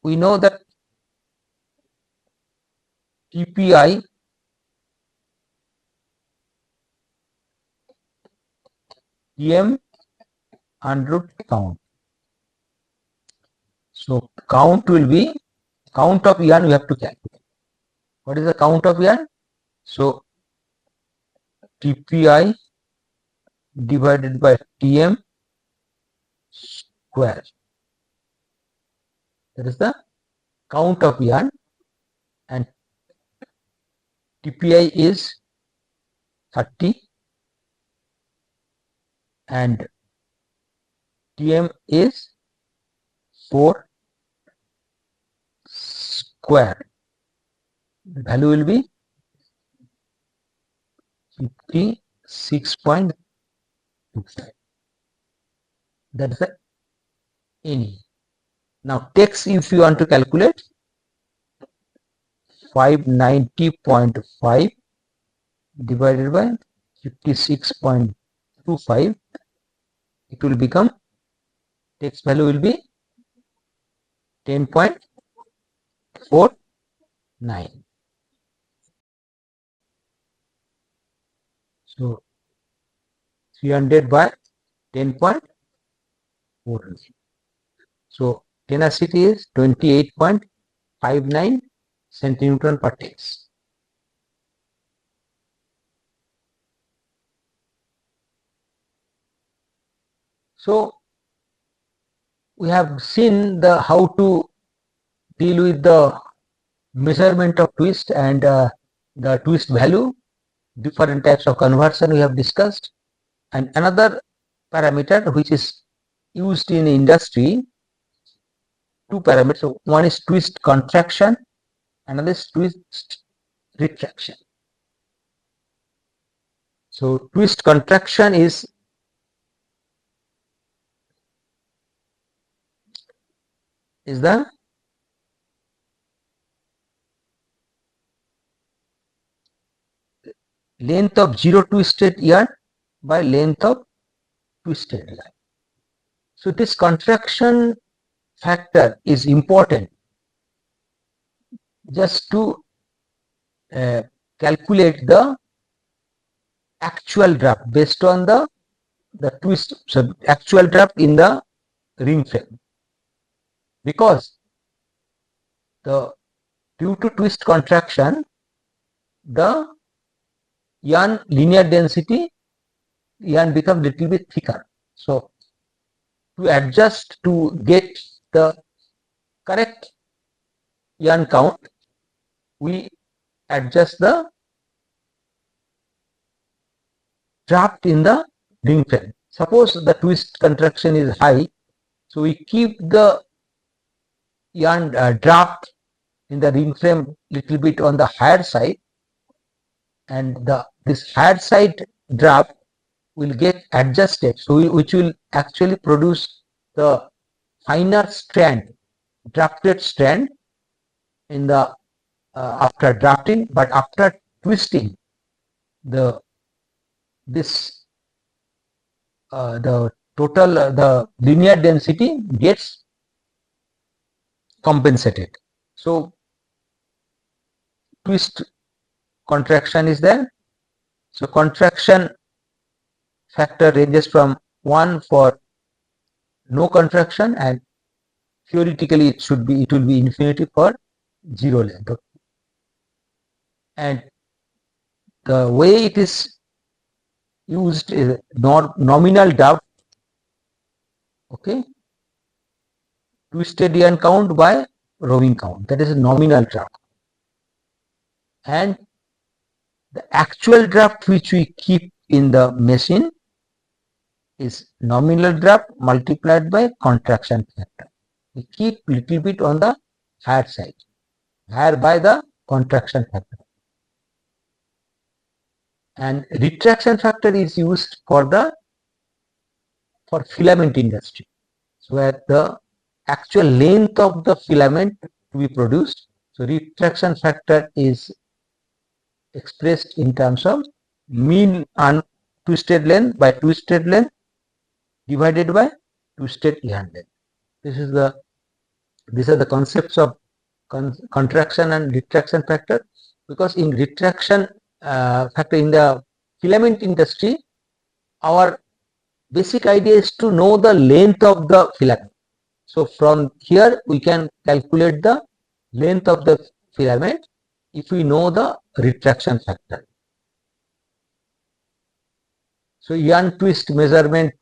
we know that TPI TM under count. So count will be count of yarn. We have to calculate. What is the count of yarn? So TPI divided by TM square. That is the count of yarn, and TPI is 30 and TM is 4 square. The value will be 56.25. That is the NE. Now takes, if you want to calculate, 590.5 divided by 56.25, it will become, text value will be 10.49. So 300 by 10.49. So tenacity is 28.59 centinewton per text. So we have seen the how to deal with the measurement of twist and the twist value, different types of conversion we have discussed, and another parameter which is used in industry, two parameters. So one is twist contraction, another is twist retraction. So twist contraction is the length of zero twisted yarn by length of twisted yarn. So this contraction factor is important just to calculate the actual draft based on the twist, so actual draft in the ring frame, because due to twist contraction, the yarn linear density, yarn becomes little bit thicker. So to adjust, to get the correct yarn count, we adjust the draft in the ring frame. Suppose the twist contraction is high, so we keep the yarn draft in the ring frame little bit on the higher side, and this higher side draft will get adjusted, so which will actually produce the finer strand, drafted strand in the after drafting, but after twisting, the total the linear density gets compensated. So twist contraction is there. So contraction factor ranges from 1 for no contraction, and theoretically it will be infinity for zero length. And the way it is used is nominal draft. Okay, twisted yarn count by rowing count, that is a nominal draft, and the actual draft which we keep in the machine is nominal draft multiplied by contraction factor. We keep little bit on the higher side, higher by the contraction factor. And retraction factor is used for filament industry, so where the actual length of the filament to be produced. So retraction factor is expressed in terms of mean untwisted length by twisted length divided by twisted yarn length. These are the concepts of contraction and retraction factor, because in retraction factor in the filament industry, our basic idea is to know the length of the filament. So from here we can calculate the length of the filament if we know the retraction factor. So yarn twist measurement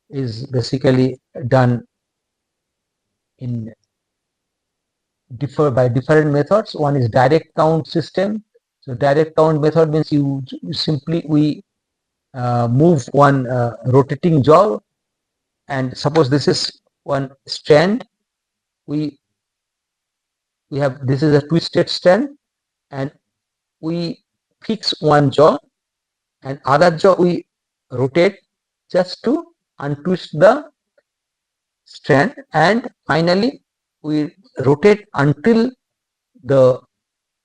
is basically done in by different methods. One is direct count system. So direct count method means you simply move one rotating jaw, and suppose this is one strand. We have, this is a twisted strand, and we fix one jaw, and other jaw we rotate just to untwist the strand, and finally we rotate until the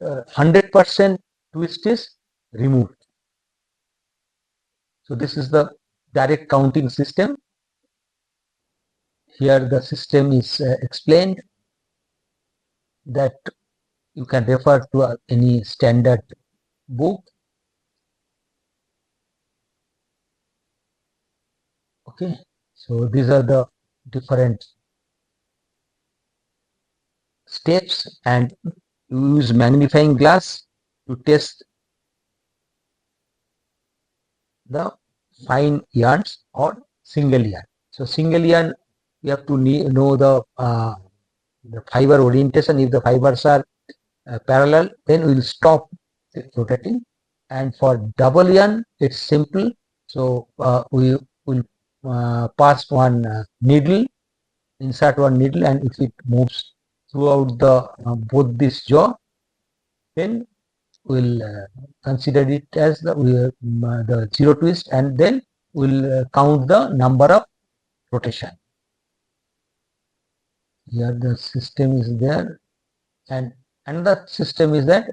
100% twist is removed. So this is the direct counting system. Here the system is explained, that you can refer to any standard book. Okay, so these are the different steps, and you use magnifying glass to test the fine yarns or single yarn. So single yarn, you have to know the fiber orientation. If the fibers are parallel, then we will stop rotating. And for double yarn, it's simple. So we will pass one needle, insert one needle, and if it moves throughout the both this jaw, then we'll consider it as the zero twist, and then we'll count the number of rotation. Here the system is there, and another system is that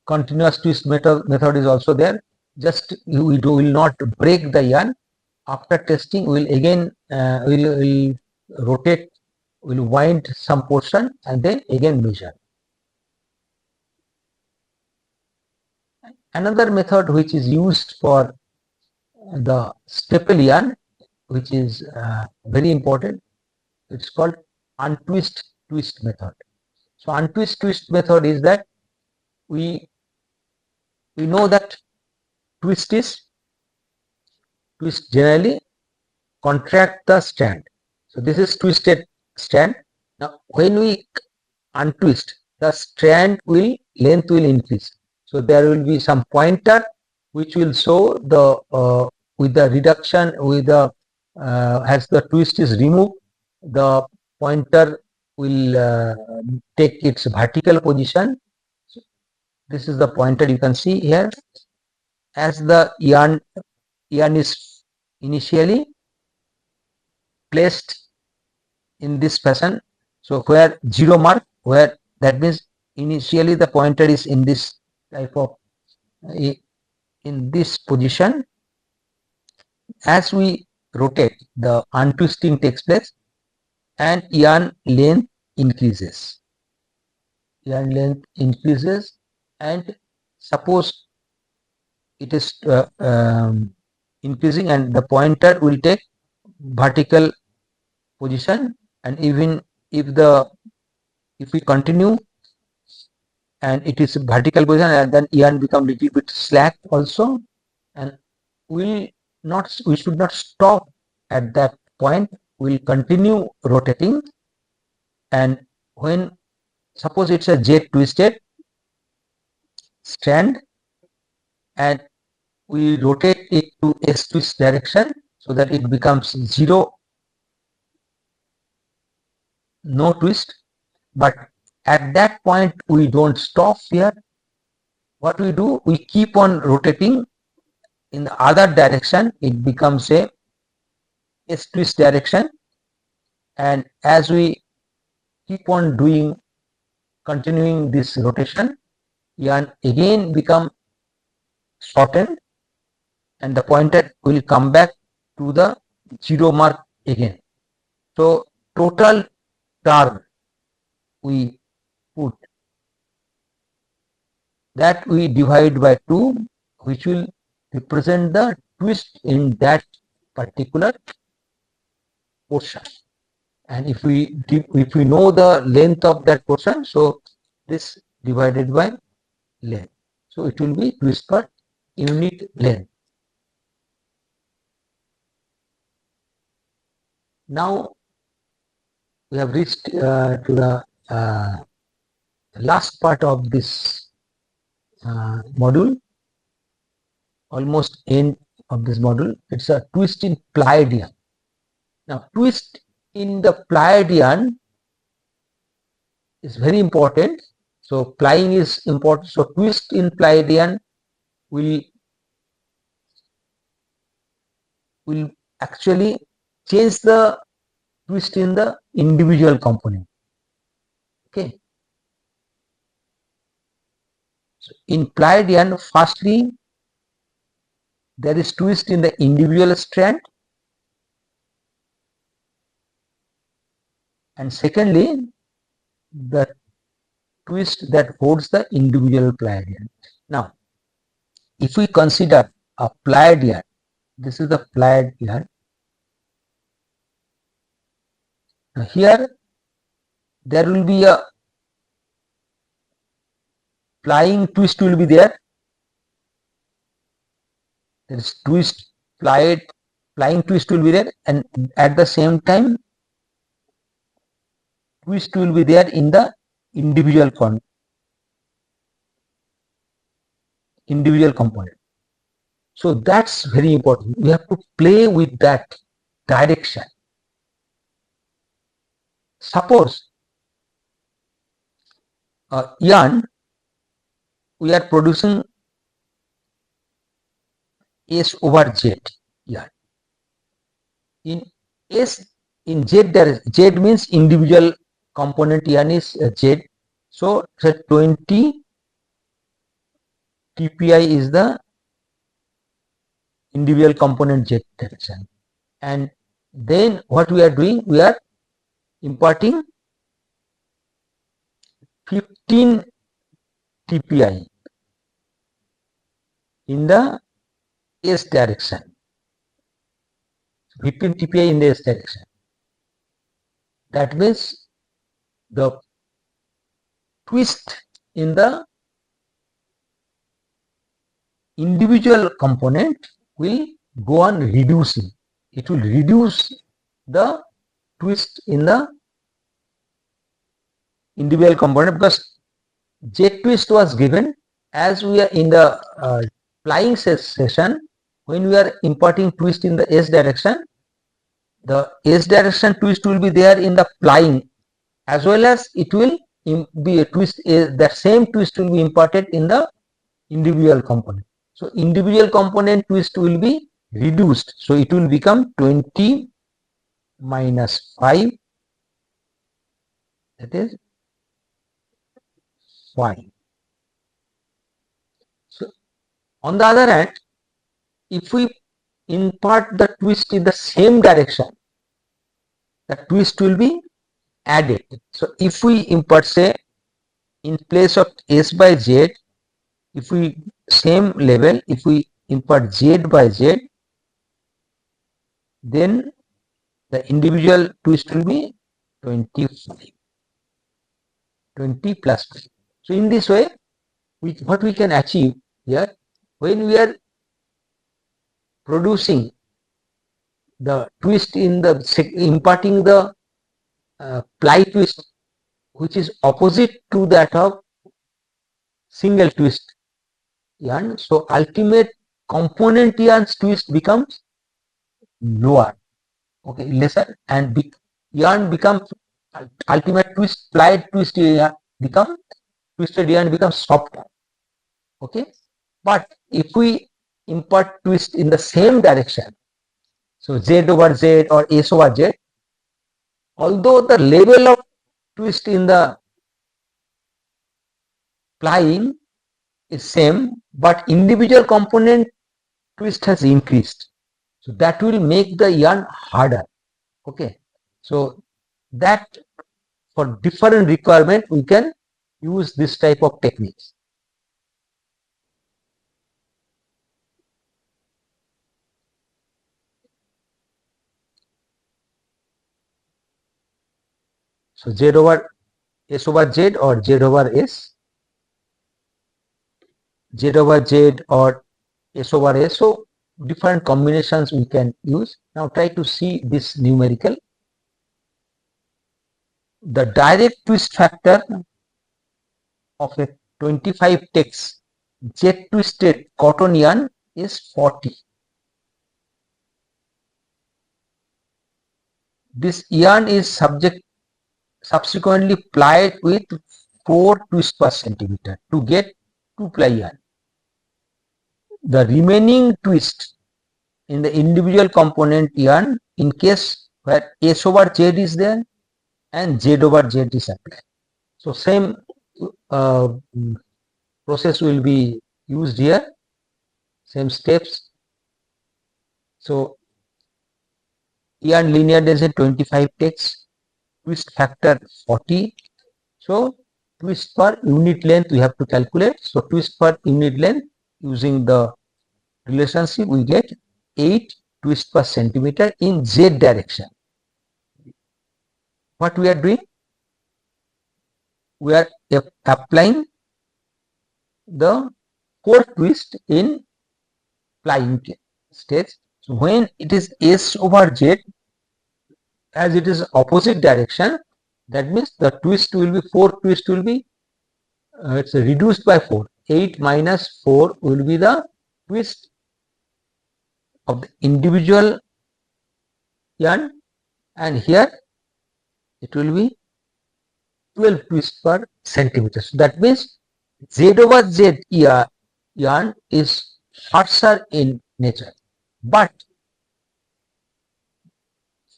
continuous twist method is also there. Just we will not break the yarn. After testing, we'll again we'll rotate, we'll wind some portion, and then again measure. Another method which is used for the staple yarn, which is very important, it's called untwist twist method. So untwist twist method is that we know that twist generally contract the strand. So this is twisted strand. Now when we untwist, the strand length will increase. So there will be some pointer which will show the with the reduction, with the as the twist is removed, the pointer will take its vertical position. So this is the pointer you can see here. As the yarn is initially placed in this fashion, so where zero mark, where that means initially the pointer is in this type of in this position. As we rotate, the untwisting takes place and yarn length increases. Yarn length increases, and suppose it is increasing, and the pointer will take vertical position, and even if we continue and it is vertical position, and then yarn become little bit slack also, and we should not stop at that point. We'll continue rotating, and when suppose it's a jet twisted strand, and we rotate it to S twist direction so that it becomes zero, no twist. But at that point we don't stop here. What we do, we keep on rotating in the other direction. It becomes a S twist direction, and as we keep on continuing this rotation, yarn again become shortened, and the pointer will come back to the zero mark again. So total turn we put, that we divide by 2, which will represent the twist in that particular portion. And if we know the length of that portion, so this divided by length, so it will be twist per unit length. Now we have reached to the last part of this module, almost end of this module. It's a twist in plied yarn. Now, twist in the plied yarn is very important. So, plying is important. So, twist in plied yarn will actually change the twist in the individual component. Okay. So, in plied yarn, firstly, there is twist in the individual strand, and secondly, the twist that holds the individual plied yarn. Now, if we consider a plied yarn, this is the plied yarn. Now, here there will be a plying twist will be there. There is twist plying twist will be there, and at the same time twist will be there in the individual component. So that's very important. We have to play with that direction. Suppose yarn, we are producing S over Z yarn. In Z, there Z means individual component yarn is Z. So 20 TPI is the individual component Z direction. And then what we are doing, we are imparting 15 TPI in the S direction. 15 TPI in the S direction. That means the twist in the individual component will go on reducing. It will reduce the twist in the individual component, because Z twist was given as we are in the plying session. When we are imparting twist in the S direction, the S direction twist will be there in the plying, as well as it will be a twist, that same twist will be imparted in the individual component. So individual component twist will be reduced. So it will become 20 minus 5, that is 5. So on the other hand, if we impart the twist in the same direction, the twist will be added. So if we impart, say, in place of S by Z, if we same level, if we impart Z by Z, then the individual twist will be 25. 20 plus 5. So in this way, what we can achieve here, when we are producing the twist in the imparting the ply twist, which is opposite to that of single twist yarn, so ultimate component yarn's twist becomes lower, okay, lesser, and yarn becomes ultimate twist, plied twist yarn twisted yarn becomes softer, okay. But if we impart twist in the same direction, so Z over Z or S over Z, although the level of twist in the plying is same, but individual component twist has increased. So that will make the yarn harder. Okay. So that for different requirement we can use this type of techniques. So Z over S over Z or Z over S, Z over Z or S over S. So different combinations we can use. Now try to see this numerical. the direct twist factor of a 25 tex jet twisted cotton yarn is 40. This yarn is subsequently plied with 4 twists per centimeter to get 2 ply yarn. The remaining twist in the individual component yarn in case where S over Z is there and Z over Z is applied. So same process will be used here, same steps. So yarn linear density 25 tex, twist factor 40. So twist per unit length we have to calculate. So twist per unit length using the relationship we get 8 twist per centimeter in Z direction. What we are doing? We are applying the 4 twist in plying stage. So when it is S over Z, as it is opposite direction, that means the twist will be 4 twist will be it's reduced by 4. 8 minus 4 will be the twist of the individual yarn, and here it will be 12 twists per centimeter. So that means Z over Z yarn is harsher in nature, but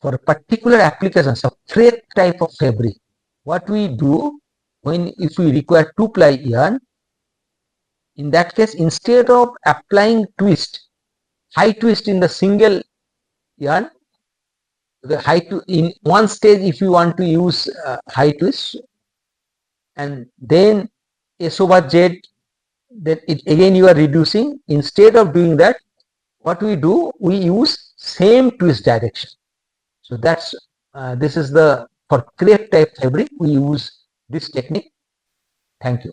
for particular applications of thread type of fabric, what we do if we require 2 ply yarn, in that case instead of applying high twist in the single yarn, the in one stage if you want to use high twist and then S over Z, then again you are reducing. Instead of doing that, what we do, we use same twist direction. So that's this is the for crepe type fabric we use this technique. Thank you.